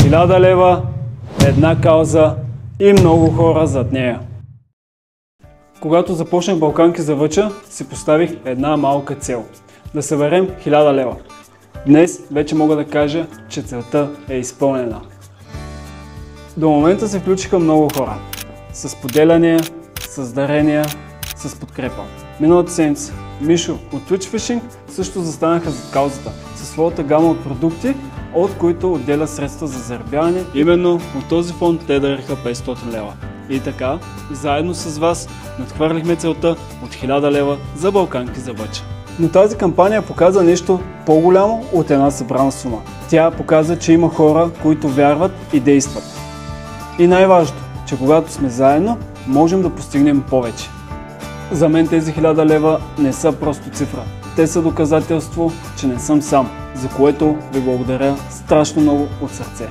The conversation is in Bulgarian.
1000 лева, една кауза и много хора зад нея. Когато започнах Балканки за Въча, си поставих една малка цел – да съберем 1000 лева. Днес вече мога да кажа, че целта е изпълнена. До момента се включиха много хора. С поделяния, с дарения, с подкрепа. Миналата седмица Мишо от Twitch Fishing също застанаха зад каузата със своята гама от продукти, от които отделя средства за заребяване. Именно от този фонд те дариха 500 лева. И така, заедно с вас надхвърлихме целта от 1000 лева за Балканки за Въча. Но тази кампания показа нещо по-голямо от една събрана сума. Тя показа, че има хора, които вярват и действат. И най-важното, че когато сме заедно, можем да постигнем повече. За мен тези 1000 лева не са просто цифра. Те са доказателство, че не съм сам, за което ви благодаря страшно много от сърце.